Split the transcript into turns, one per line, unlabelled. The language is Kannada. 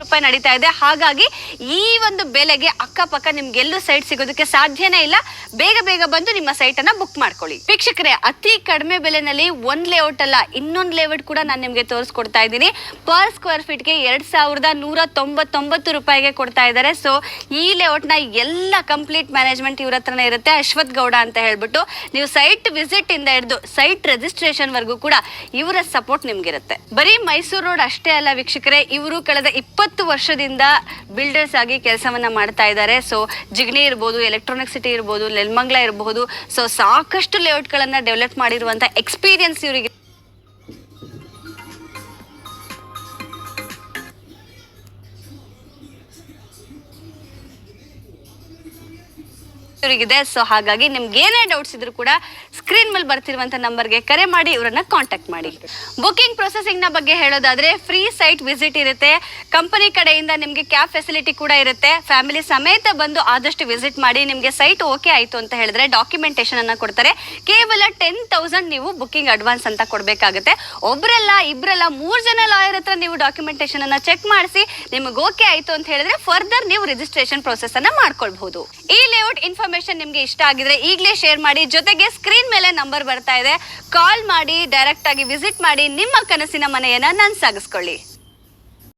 ರೂಪಾಯಿ ನಡೀತಾ ಇದೆ. ಹಾಗಾಗಿ ಈ ಒಂದು ಬೆಲೆಗೆ ಅಕ್ಕಪಕ್ಕ ನಿಮ್ಗೆಲ್ಲೂ ಸೈಟ್ ಸಿಗೋದಕ್ಕೆ ಸಾಧ್ಯನೇ ಇಲ್ಲ. ಬೇಗ ಬೇಗ ಬಂದು ನಿಮ್ಮ ಸೈಟ್ ಅನ್ನ ಬುಕ್ ಮಾಡ್ಕೊಳ್ಳಿ. ವೀಕ್ಷಕರೇ, ಅತಿ ಕಡಿಮೆ ಬೆಲೆನಲ್ಲಿ ಒಂದ್ ಲೇಔಟ್ ಅಲ್ಲ, ಇನ್ನೊಂದು ಲೇಔಟ್ ಕೂಡ ನಾನು ನಿಮ್ಗೆ ತೋರಿಸ್ಕೊಡ್ತಾ ಇದ್ದೀನಿ. ಪರ್ ಸ್ಕ್ವೇರ್ ಫೀಟ್ ಗೆ 2199 ರೂಪಾಯಿಗೆ ಕೊಡ್ತಾ ಇದ್ದಾರೆ. ಸೊ ಈ ಲೇಔಟ್ ನ ಎಲ್ಲ ಕಂಪ್ಲೀಟ್ ಮ್ಯಾನೇಜ್ಮೆಂಟ್ ಇವ್ರ ಹತ್ರನೇ ಇರುತ್ತೆ. ಅಶ್ವಥ್ ಗೌಡ ಅಂತ ಹೇಳ್ಬಿಟ್ಟು ನೀವು ಸೈಟ್ ವಿಸಿಟ್ ಇಂದ ಹಿಡಿದು ಸೈಟ್ ರಿಜಿಸ್ಟ್ರೇಷನ್ ವರ್ಗೂ ಕೂಡ ಇವರ ಸಪೋರ್ಟ್ ನಿಮ್ಗಿರುತ್ತೆ. ಬರೀ ಮೈಸೂರು ರೋಡ್ ಅಷ್ಟೇ ಅಲ್ಲ ವೀಕ್ಷಕರೇ, ಇವರು ಕಳೆದ 20 ವರ್ಷದಿಂದ ಬಿಲ್ಡರ್ಸ್ ಆಗಿ ಕೆಲಸವನ್ನ ಮಾಡ್ತಾ ಇದ್ದಾರೆ. ಸೊ ಜಿಗಣಿ ಇರ್ಬೋದು, ಎಲೆಕ್ಟ್ರಾನಿಕ್ ಸಿಟಿ ಇರ್ಬೋದು, ನೆಲಮಂಗಲ ಇರಬಹುದು, ಸೊ ಸಾಕಷ್ಟು ಲೇಔಟ್ ಗಳನ್ನ ಡೆವಲಪ್ ಮಾಡಿರುವಂತ ಎಕ್ಸ್ಪೀರಿಯನ್ಸ್ ಇವರಿಗೆ ಇದೆ. ಸೊ ಹಾಗಾಗಿ ನಿಮ್ಗೆ ಏನೇ ಡೌಟ್ಸ್ ಇದ್ರು ಕೂಡ ಸ್ಕ್ರೀನ್ ಮೇಲೆ ಬರ್ತಿರುವಂತ ನಂಬರ್ಗೆ ಕರೆ ಮಾಡಿ ಇವರನ್ನ ಕಾಂಟ್ಯಾಕ್ಟ್ ಮಾಡಿ. ಬುಕಿಂಗ್ ಪ್ರೊಸೆಸಿಂಗ್ ನ ಬಗ್ಗೆ ಹೇಳೋದಾದ್ರೆ ಫ್ರೀ ಸೈಟ್ ವಿಸಿಟ್ ಇರುತ್ತೆ. ಕಂಪನಿ ಕಡೆಯಿಂದ ನಿಮ್ಗೆ ಕ್ಯಾಬ್ ಫೆಸಿಲಿಟಿ ಕೂಡ ಇರುತ್ತೆ. ಫ್ಯಾಮಿಲಿ ಸಮೇತ ಬಂದು ಆದಷ್ಟು ವಿಸಿಟ್ ಮಾಡಿ. ನಿಮ್ಗೆ ಸೈಟ್ ಓಕೆ ಆಯ್ತು ಅಂತ ಹೇಳಿದ್ರೆ ಡಾಕ್ಯುಮೆಂಟೇಶನ್ ಅನ್ನ ಕೊಡ್ತಾರೆ. ಕೇವಲ 10,000 ನೀವು ಬುಕಿಂಗ್ ಅಡ್ವಾನ್ಸ್ ಅಂತ ಕೊಡ್ಬೇಕಾಗುತ್ತೆ. ಒಬ್ರಲ್ಲ ಇಬ್ರಲ್ಲ 3 ಜನ ಲಾಯರ್ ಹತ್ರ ನೀವು ಡಾಕ್ಯುಮೆಂಟೇಶನ್ ಅನ್ನ ಚೆಕ್ ಮಾಡಿಸಿ ನಿಮ್ಗೆ ಓಕೆ ಆಯ್ತು ಅಂತ ಹೇಳಿದ್ರೆ ಫರ್ದರ್ ನೀವು ರಿಜಿಸ್ಟ್ರೇಷನ್ ಪ್ರೊಸೆಸ್ ಅನ್ನ ಮಾಡ್ಕೊಳ್ಬಹುದು. ಈ ಲೇಔಟ್ ಇನ್ಫಾರ್ಮೇಶನ್ ನಿಮ್ಗೆ ಇಷ್ಟ ಆಗಿದ್ರೆ ಈಗಲೇ ಶೇರ್ ಮಾಡಿ. ಜೊತೆಗೆ ಸ್ಕ್ರೀನ್ ಮೇಲೆ ನಂಬರ್ ಬರ್ತಾ ಇದೆ, ಕಾಲ್ ಮಾಡಿ, ಡೈರೆಕ್ಟ್ ಆಗಿ ವಿಸಿಟ್ ಮಾಡಿ, ನಿಮ್ಮ ಕನಸಿನ ಮನೆಯನ್ನ ನನ್ಸಾಗಿಸ್ಕೊಳ್ಳಿ.